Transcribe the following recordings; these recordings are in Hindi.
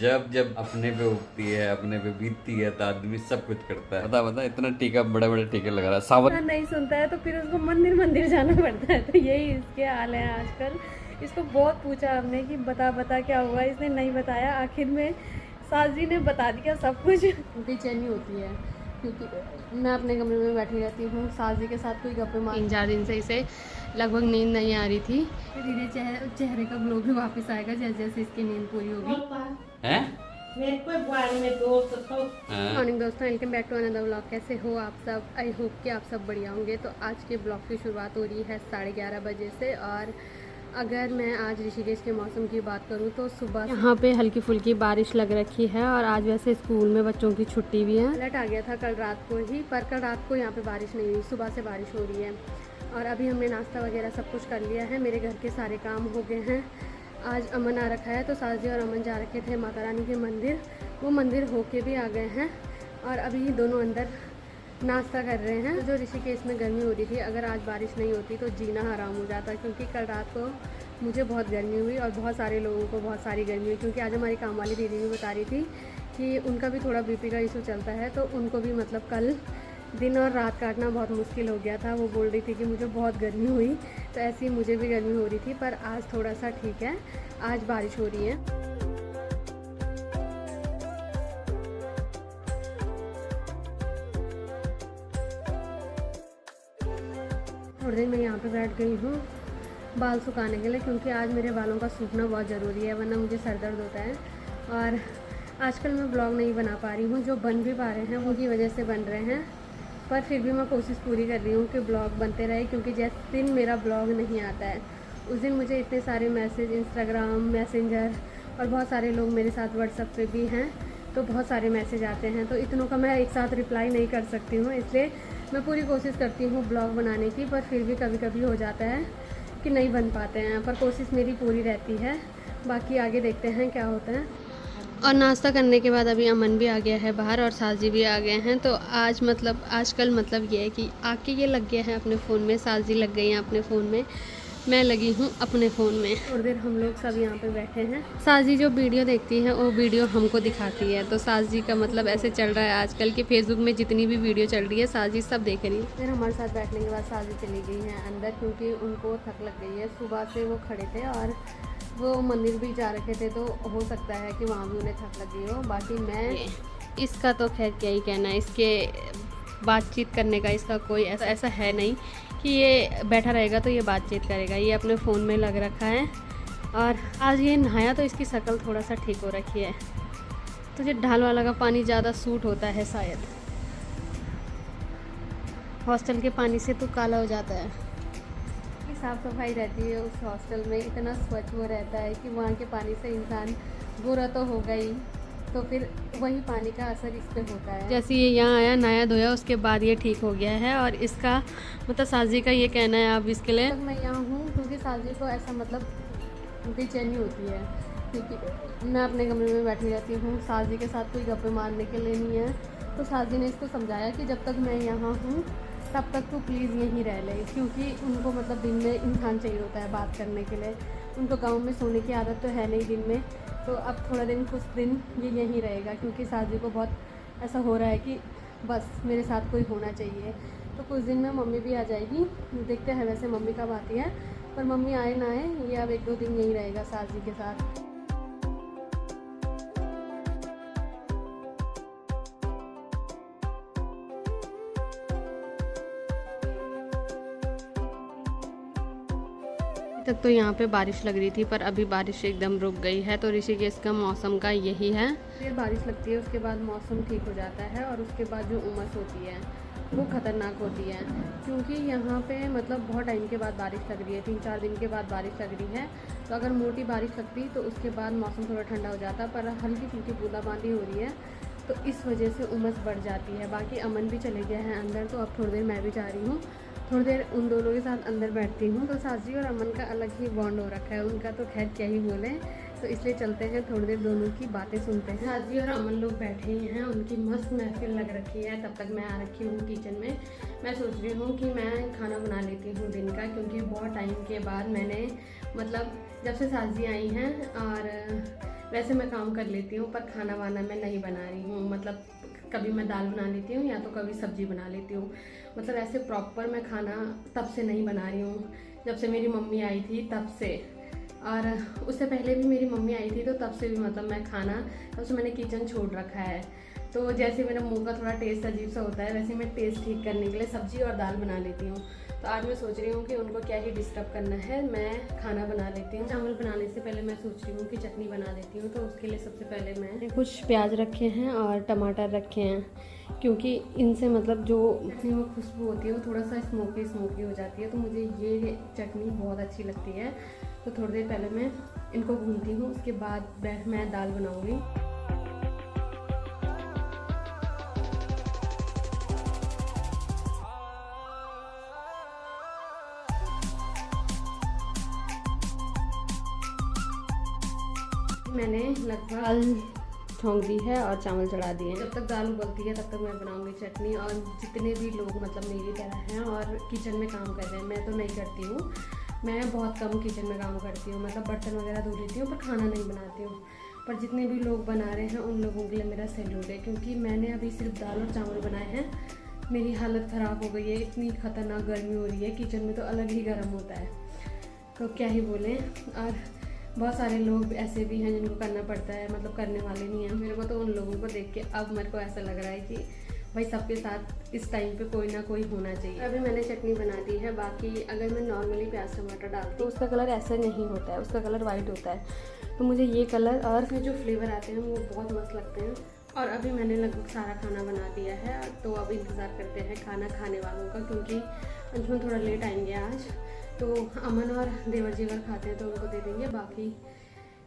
जब जब अपने पे उगती है, अपने पे बीतती है तो आदमी सब कुछ करता है। बता बता, इतना टीका, बड़े बड़े टीके लगा रहा है सावन। नहीं सुनता है तो फिर उसको मंदिर मंदिर जाना पड़ता है। तो यही इसके हाल है आजकल। इसको बहुत पूछा हमने कि बता बता क्या हुआ, इसने नहीं बताया। आखिर में सास जी ने बता दिया सब कुछ। बेचैनी होती है क्योंकि मैं अपने कमरे में बैठी रहती हूँ, सास जी के साथ कोई गप्पे मार। 3-4 दिन से इसे लगभग नींद नहीं आ रही थी। धीरे चेहरे का ग्लो भी वापस आएगा जैसे जैसे इसकी नींद पूरी होगी। हैं? मॉर्निंग दोस्तों, welcome back to another vlog. कैसे हो आप सब? आई होप कि आप सब बढ़िया होंगे। तो आज के ब्लॉग की शुरुआत हो रही है 11:30 बजे से। और अगर मैं आज ऋषिकेश के मौसम की बात करूं तो सुबह यहाँ पे हल्की फुल्की बारिश लग रखी है। और आज वैसे स्कूल में बच्चों की छुट्टी भी है। अलर्ट आ गया था कल रात को ही, पर कल रात को यहाँ पे बारिश नहीं हुई, सुबह से बारिश हो रही है। और अभी हमने नाश्ता वगैरह सब कुछ कर लिया है, मेरे घर के सारे काम हो गए हैं। आज अमन आ रखा है तो सास जी और अमन जा रखे थे माता रानी के मंदिर, वो मंदिर होके भी आ गए हैं। और अभी दोनों अंदर नाश्ता कर रहे हैं। जो ऋषिकेश में गर्मी हो रही थी, अगर आज बारिश नहीं होती तो जीना हराम हो जाता, क्योंकि कल रात को मुझे बहुत गर्मी हुई और बहुत सारे लोगों को बहुत सारी गर्मी हुई। क्योंकि आज हमारी काम वाली दीदी भी बता रही थी कि उनका भी थोड़ा बीपी का इशू चलता है, तो उनको भी मतलब कल दिन और रात काटना बहुत मुश्किल हो गया था। वो बोल रही थी कि मुझे बहुत गर्मी हुई, तो ऐसे ही मुझे भी गर्मी हो रही थी। पर आज थोड़ा सा ठीक है, आज बारिश हो रही है। थोड़ी देर मैं यहाँ पे बैठ गई हूँ बाल सुखाने के लिए, क्योंकि आज मेरे बालों का सूखना बहुत ज़रूरी है, वरना मुझे सर दर्द होता है। और आजकल मैं ब्लॉग नहीं बना पा रही हूँ, जो बन भी पा रहे हैं उनकी वजह से बन रहे हैं। पर फिर भी मैं कोशिश पूरी कर रही हूँ कि ब्लॉग बनते रहे, क्योंकि जिस दिन मेरा ब्लॉग नहीं आता है उस दिन मुझे इतने सारे मैसेज इंस्टाग्राम, मैसेंजर और बहुत सारे लोग मेरे साथ व्हाट्सएप पे भी हैं, तो बहुत सारे मैसेज आते हैं। तो इतनों का मैं एक साथ रिप्लाई नहीं कर सकती हूँ, इसलिए मैं पूरी कोशिश करती हूँ ब्लॉग बनाने की। पर फिर भी कभी कभी हो जाता है कि नहीं बन पाते हैं, पर कोशिश मेरी पूरी रहती है। बाकी आगे देखते हैं क्या होता है। और नाश्ता करने के बाद अभी अमन भी आ गया है बाहर और सास जी भी आ गए हैं। तो आज मतलब आजकल मतलब ये है कि आके ये लग गया है अपने फ़ोन में, सास जी लग गई हैं अपने फ़ोन में, मैं लगी हूँ अपने फ़ोन में। थोड़ी देर हम लोग सब यहाँ पे बैठे हैं। सास जी जो वीडियो देखती है वो वीडियो हमको दिखाती है। तो सास जी का मतलब ऐसे चल रहा है आजकल कि फेसबुक में जितनी भी वीडियो चल रही है सास जी सब देख रही है। फिर हमारे साथ बैठने के बाद सास जी चली गई हैं अंदर, क्योंकि उनको थक लग गई है। सुबह से वो खड़े थे और वो मंदिर भी जा रखे थे, तो हो सकता है कि वहाँ भी उन्हें थक लगी हो। बाकी मैं इसका तो खैर क्या ही कहना है, इसके बातचीत करने का इसका कोई ऐसा है नहीं कि ये बैठा रहेगा तो ये बातचीत करेगा। ये अपने फ़ोन में लग रखा है। और आज ये नहाया तो इसकी शक्ल थोड़ा सा ठीक हो रखी है। तो ये ढाल वाला का पानी ज़्यादा सूट होता है शायद, हॉस्टल के पानी से तो काला हो जाता है। साफ़ सफाई रहती है उस हॉस्टल में, इतना स्वच्छ वो रहता है कि वहाँ के पानी से इंसान बुरा तो होगा ही, तो फिर वही पानी का असर इस पे होता है। जैसे ये यहाँ आया, नहाया धोया, उसके बाद ये ठीक हो गया है। और इसका मतलब सास जी का ये कहना है अब इसके लिए मैं यहाँ हूँ क्योंकि सास जी को ऐसा मतलब बेचैनी होती है, क्योंकि मैं अपने कमरे में बैठी रहती हूँ, सास जी के साथ कोई गप्पे मारने के लिए नहीं है। तो सास जी ने इसको समझाया कि जब तक मैं यहाँ हूँ तब तक तो प्लीज़ यहीं रह ले, क्योंकि उनको मतलब दिन में इंसान चाहिए होता है बात करने के लिए। उनको गांव में सोने की आदत तो है नहीं दिन में, तो अब थोड़ा दिन कुछ दिन ये यहीं रहेगा, क्योंकि सास जी को बहुत ऐसा हो रहा है कि बस मेरे साथ कोई होना चाहिए। तो कुछ दिन में मम्मी भी आ जाएगी, देखते हैं वैसे मम्मी कब आती है, पर मम्मी आए ना आए ये अब 1-2 दिन यहीं रहेगा सास जी के साथ। तक तो यहाँ पे बारिश लग रही थी, पर अभी बारिश एकदम रुक गई है। तो ऋषिकेश का मौसम का यही है, फिर बारिश लगती है, उसके बाद मौसम ठीक हो जाता है और उसके बाद जो उमस होती है वो ख़तरनाक होती है। क्योंकि यहाँ पे मतलब बहुत टाइम के बाद बारिश लग रही है, 3-4 दिन के बाद बारिश लग रही है। तो अगर मोटी बारिश लगती तो उसके बाद मौसम थोड़ा ठंडा हो जाता, पर हल्की फुल्की बूंदाबांदी हो रही है तो इस वजह से उमस बढ़ जाती है। बाकी अमन भी चले गए हैं अंदर, तो अब थोड़ी देर मैं भी जा रही हूँ, थोड़ी देर उन दोनों के साथ अंदर बैठती हूँ। तो सास जी और अमन का अलग ही बॉन्ड हो रखा है, उनका तो खैर क्या ही बोले। तो इसलिए चलते हैं, थोड़ी देर दोनों की बातें सुनते हैं। सास जी और अमन लोग बैठे ही हैं, उनकी मस्त महफिल लग रखी है। तब तक मैं आ रखी हूँ किचन में। मैं सोच रही हूँ कि मैं खाना बना लेती हूँ दिन का, क्योंकि बहुत टाइम के बाद मैंने मतलब जब से सास जी आई हैं और वैसे मैं काम कर लेती हूँ पर खाना वाना मैं नहीं बना रही हूँ। मतलब कभी मैं दाल बना लेती हूँ या तो कभी सब्जी बना लेती हूँ। मतलब ऐसे प्रॉपर मैं खाना तब से नहीं बना रही हूँ जब से मेरी मम्मी आई थी तब से, और उससे पहले भी मेरी मम्मी आई थी तो तब से भी मतलब मैं खाना तब से मैंने किचन छोड़ रखा है। तो जैसे मेरा मुंह का थोड़ा टेस्ट अजीब सा होता है वैसे मैं टेस्ट ठीक करने के लिए सब्जी और दाल बना लेती हूँ। तो आज मैं सोच रही हूँ कि उनको क्या ही डिस्टर्ब करना है, मैं खाना बना लेती हूँ। चावल बनाने से पहले मैं सोच रही हूँ कि चटनी बना लेती हूँ। तो उसके लिए सबसे पहले मैं कुछ प्याज रखे हैं और टमाटर रखे हैं, क्योंकि इनसे मतलब जो चटनी में खुशबू होती है वो थोड़ा सा स्मोकी स्मोकी हो जाती है। तो मुझे ये चटनी बहुत अच्छी लगती है। तो थोड़ी देर पहले मैं इनको भूनती हूँ, उसके बाद मैं दाल बनाऊँगी। मैंने लगभग दाल छोंक दी है और चावल चढ़ा दिए हैं। जब तक दाल उबलती है तब तक मैं बनाऊंगी चटनी। और जितने भी लोग मतलब मेरी तरह हैं और किचन में काम कर रहे हैं, मैं तो नहीं करती हूँ, मैं बहुत कम किचन में काम करती हूँ। मतलब बर्तन वगैरह धो लेती हूँ पर खाना नहीं बनाती हूँ। पर जितने भी लोग बना रहे हैं उन लोगों के लिए मेरा सैल्यूट है, क्योंकि मैंने अभी सिर्फ दाल और चावल बनाए हैं। मेरी हालत ख़राब हो गई है, इतनी ख़तरनाक गर्मी हो रही है, किचन में तो अलग ही गर्म होता है, तो क्या ही बोलें। और बहुत सारे लोग ऐसे भी हैं जिनको करना पड़ता है, मतलब करने वाले नहीं हैं। मेरे को तो उन लोगों को देख के अब मेरे को ऐसा लग रहा है कि भाई सबके साथ इस टाइम पे कोई ना कोई होना चाहिए। अभी मैंने चटनी बना दी है। बाकी अगर मैं नॉर्मली प्याज टमाटर डालती हूँ तो उसका कलर ऐसा नहीं होता है, उसका कलर वाइट होता है। तो मुझे ये कलर और इसमें जो फ्लेवर आते हैं वो बहुत मस्त लगते हैं। और अभी मैंने लगभग सारा खाना बना दिया है, तो अब इंतज़ार करते हैं खाना खाने वालों का, क्योंकि अंजुमन थोड़ा लेट आएंगे आज। तो अमन और देवर जी अगर खाते हैं तो उनको दे देंगे, बाकी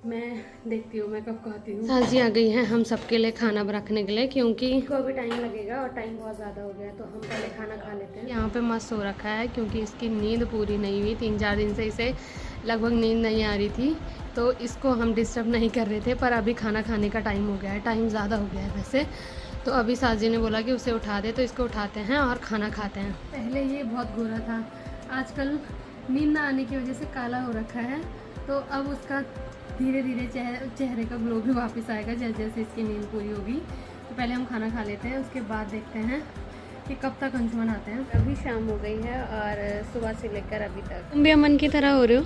मैं देखती हूँ मैं कब खाती हूँ। साजी आ गई है हम सबके लिए खाना रखने के लिए, क्योंकि को अभी टाइम लगेगा और टाइम बहुत ज़्यादा हो गया है, तो हम पहले खाना खा लेते हैं। यहाँ पे मस्त हो रखा है क्योंकि इसकी नींद पूरी नहीं हुई, 3-4 दिन से इसे लगभग नींद नहीं आ रही थी, तो इसको हम डिस्टर्ब नहीं कर रहे थे। पर अभी खाना खाने का टाइम हो गया है, टाइम ज़्यादा हो गया है वैसे। तो अभी साजी ने बोला कि उसे उठा दे, तो इसको उठाते हैं और खाना खाते हैं। पहले ये बहुत गोरा था, आजकल नींद ना आने की वजह से काला हो रखा है, तो अब उसका धीरे धीरे चेहरे का ग्लो भी वापस आएगा जैसे जैसे इसकी नींद पूरी होगी। तो पहले हम खाना खा लेते हैं, उसके बाद देखते हैं कि कब तक अंजुमन आते हैं। अभी शाम हो गई है और सुबह से लेकर अभी तक तुम भी अमन की तरह हो रहे हो।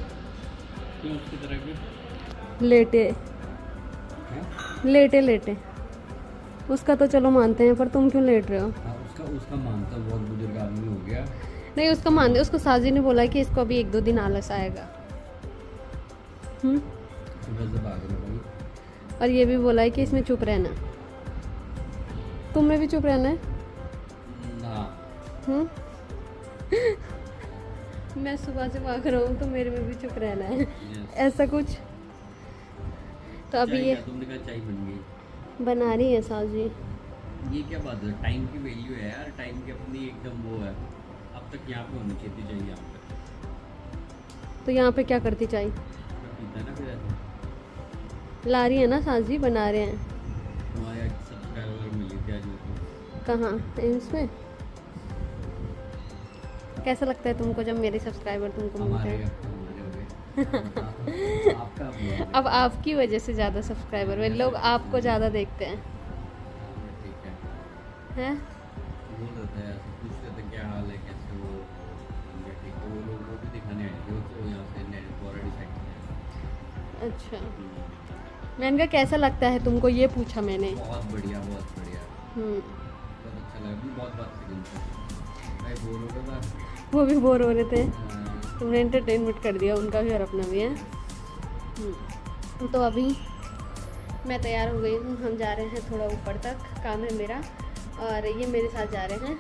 क्यों उसकी तरह क्यों? लेटे लेटे उसका तो चलो मानते हैं, पर तुम क्यों लेट रहे हो? उसका मानता बहुत बुजुर्ग आदमी हो गया। नहीं उसका मानते, उसको साजी ने बोला कि इसको अभी 1-2 दिन आलस आएगा। सुबह से भाग रहा भाई। और ये भी बोला है कि इसमें चुप रहना, तुम्हें भी चुप रहना है ना। मैं सुबह से भाग रहा हूँ तो मेरे में भी चुप रहना है। ऐसा कुछ। तो अभी ये तुमने कहा चाय बन गई, बना रही है साजी। ये क्या बात है? टाइम की वैल्यू है यार, टाइम की अपनी एकदम वो है। अब तक यहाँ पे होनी चाहिए यहाँ पे। तो यहाँ पे क्या करती चाय? पीता ना फिर ऐसे। ला रही है ना साजी, बना रहे हैं। हमारे सब्सक्राइबर मिली थी आज मेरे को। कहाँ? इसमें कैसा लगता है तुमको जब मेरे सब्सक्राइबर तुमको मिलते हैं? आपका अब आपकी वजह से ज़्यादा सब्सक्राइबर हुए, लोग आपको ज़्यादा देखते हैं। हैं? बोल देता है ऐसे, पूछते थे क्या हाल है, कैसे हो, ठीक है। वो लोग वो भी दिखाने आए थे यहाँ से नेट ऑलरेडी साइड। अच्छा, मैंने कहा कैसा लगता है तुमको, ये पूछा मैंने। बहुत बढ़िया बहुत बढ़िया। बहुत अच्छा लगा, भी बहुत बात करी भाई, बोर हो रहा था। वो भी बोर हो रहे थे, तुमने एंटरटेनमेंट कर दिया उनका भी और अपना भी है। तो अभी मैं तैयार हो गई हूँ, हम जा रहे हैं थोड़ा ऊपर तक, काम है मेरा, और ये मेरे साथ जा रहे हैं।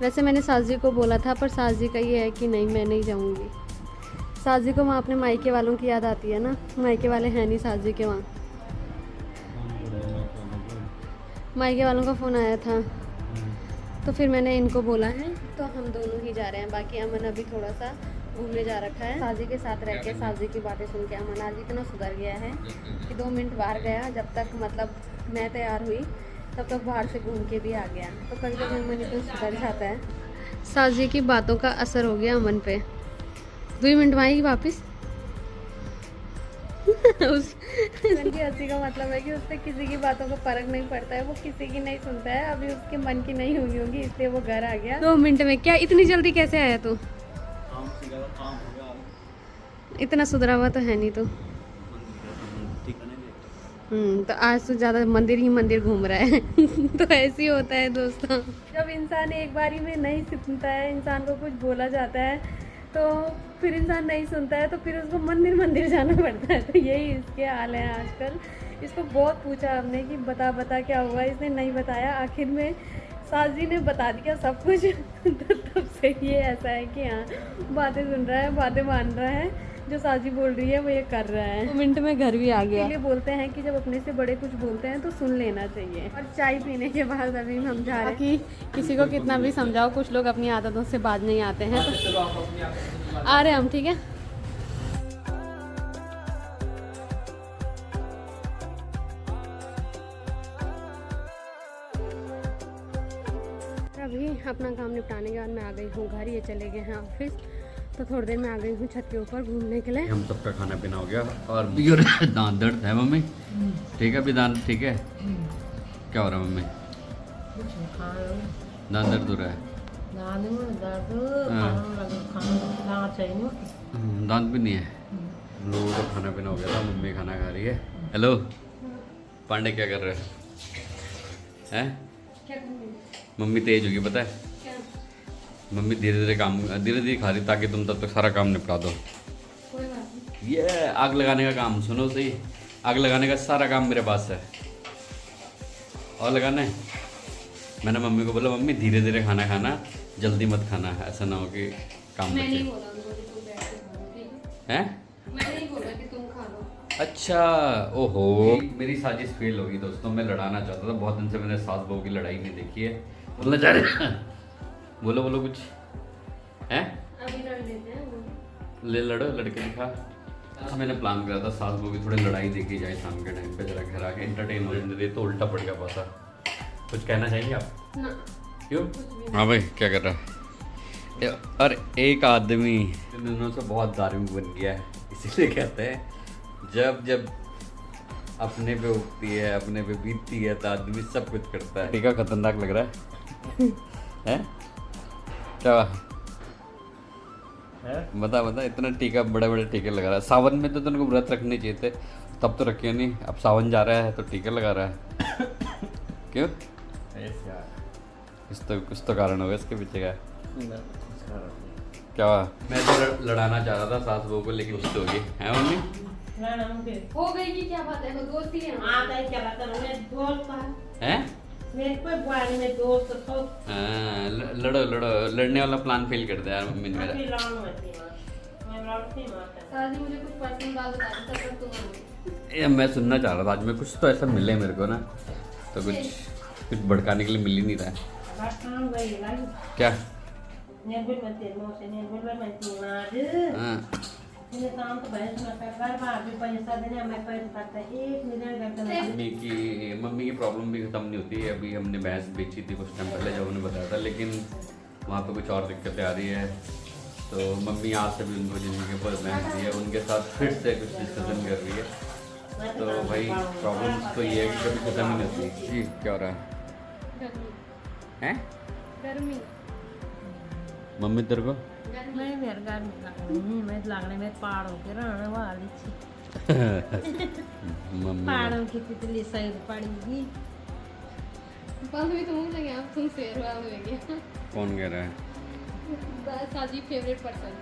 वैसे मैंने साजी को बोला था, पर साजी का ये है कि नहीं मैं नहीं जाऊँगी। साजी को वहाँ अपने मायके वालों की याद आती है ना, मायके वाले हैं नहीं साजी के वहाँ। मायके वालों का फ़ोन आया था, तो फिर मैंने इनको बोला है, तो हम दोनों ही जा रहे हैं। बाकी अमन अभी थोड़ा सा घूमने जा रखा है, साजी के साथ रह के साजी की बातें सुन के अमन आज इतना सुधर गया है कि 2 मिनट बाहर गया, जब तक मतलब मैं तैयार हुई तब तक बाहर से घूम के भी आ गया। तो कभी कभी अमन इतना सुधर जाता है। साजी की बातों का असर हो गया अमन पे। 2 मिनट में आएगी वापस। उनकी हंसी का मतलब है कि उससे किसी की बातों का फर्क नहीं पड़ता है, वो किसी की नहीं सुनता है। अभी उसके मन की नहीं हुई होंगी इसलिए वो घर आ गया 2 मिनट में। क्या इतनी जल्दी कैसे आया तू? इतना सुधरा हुआ तो है नहीं तू। तो आज तो ज़्यादा मंदिर ही मंदिर घूम रहा है। तो ऐसे ही होता है दोस्तों, जब इंसान एक बारी में नहीं सुनता है, इंसान को कुछ बोला जाता है तो फिर इंसान नहीं सुनता है, तो फिर उसको मंदिर मंदिर जाना पड़ता है। तो यही इसके हाल है आजकल। इसको बहुत पूछा हमने कि बता क्या हुआ, इसने नहीं बताया। आखिर में सास जी ने बता दिया सब कुछ। तो तब से ये ऐसा है कि हाँ बातें सुन रहा है, बातें मान रहा है, जो साजी बोल रही है वो ये कर रहा है। 2 मिनट में घर भी आ गया। इसलिए बोलते हैं कि जब अपने से बड़े कुछ बोलते हैं तो सुन लेना चाहिए। और चाय पीने के बाद अभी हम जा रहे हैं कि किसी को कितना भी समझाओ, कुछ लोग अपनी आदतों से बाज नहीं आते हैं। तो आ रहे हैं हम, ठीक है। अभी अपना काम निपटाने के बाद मैं आ गई हूँ घर। ये चले गए हैं ऑफिस, तो थोड़ी देर में आ गई हूँ छत के ऊपर घूमने के लिए। हम सबका खाना पीना हो गया और भी दांत दर्द है मम्मी? ठीक है, अभी दांत ठीक है? क्या हो रहा है मम्मी? दांत दर्द हो रहा है? दांत भी नहीं है। हम लोगों का खाना पीना हो गया था, मम्मी खाना खा रही है। हेलो पांडे, क्या कर रहे हैं? मम्मी तेज होगी पता है। मम्मी धीरे धीरे खा रही ताकि तुम तब तक सारा काम निपटा दो। ये आग लगाने का काम, सुनो सही, आग लगाने का सारा काम मेरे पास है। और लगाना है, मैंने मम्मी को बोला मम्मी धीरे धीरे खाना खाना, जल्दी मत खाना, ऐसा ना हो कि काम बचे। हैं? मैंने नहीं बोला कि तुम खा लो। अच्छा, ओहो, मेरी साजिश फेल होगी दोस्तों। मैं लड़ाना चाहता था, बहुत दिन से मैंने सास बहू की लड़ाई नहीं देखी है। बोलना चाह रहे बोलो कुछ हैं? अभी लड़ लेते हैं। ले लड़ो, लड़के दिखा। अच्छा, मैंने प्लान करा था सास बहू की थोड़ी लड़ाई देखी जाए शाम के टाइम पे, जरा घर आके एंटरटेन हो जाने दे, तो उल्टा पड़ गया पासा। कुछ कहना चाहेंगे आप? ना। क्यों? हाँ भाई, क्या कर रहा है? और एक आदमी इन दिनों से बहुत धार्मिक बन गया है, इसीलिए कहते हैं जब जब अपने पे उठती है, अपने पे बीतती है, तो आदमी सब कुछ करता है। टीका खतरनाक लग रहा है। हैं? क्या बता इतना टीका, बड़े बड़े टीके लगा रहा है। सावन में तो तुमको व्रत रखने चाहिए थे, तब तो रखे नहीं। अब सावन जा रहा है तो टीके लगा रहा है। क्यों? कुछ तो कारण होगा इसके पीछे का। क्या हुआ? मैं तो लड़ाना चाह रहा था सास बहू को, लेकिन उससे हो गई है मम्मी। हो गई की क्या बात है, वो दोस्ती है। हैं? मेरे कोई बुआरी में दोस्त तो लड़ो लड़ने वाला प्लान फेल कर दिया यार मम्मी ने मेरा। मुझे कुछ पर्सनल बात बता दो, तब तक तुम ये मैं सुनना चाह रहा था आज में, कुछ तो ऐसा मिले मेरे को ना, तो कुछ भड़काने के लिए मिल ही नहीं रहा है। क्या? मम्मी की प्रॉब्लम भी खत्म नहीं होती है। अभी हमने भैंस बेची थी कुछ टाइम पहले, जब उन्होंने बताया था, लेकिन वहाँ पे कुछ और दिक्कतें आ रही है। तो मम्मी आज से भी उनको जिनके पास भैंस दी है उनके साथ फिर से कुछ डिस्कशन कर रही है। तो भाई प्रॉब्लम तो ये है कि कभी खत्म नहीं होती। जी क्या हो रहा है? हैं? गर्मी। मम्मी तेरे को? मैं मेरे घर में मैं लगने में पहाड़ों के रहने वाली थी। पहाड़ों की तितली सही पड़ेगी। बंद भी तुम लगे, आप तुम शेर वाले लगे। कौन कह रहा है? साजी फेवरेट पर्सन।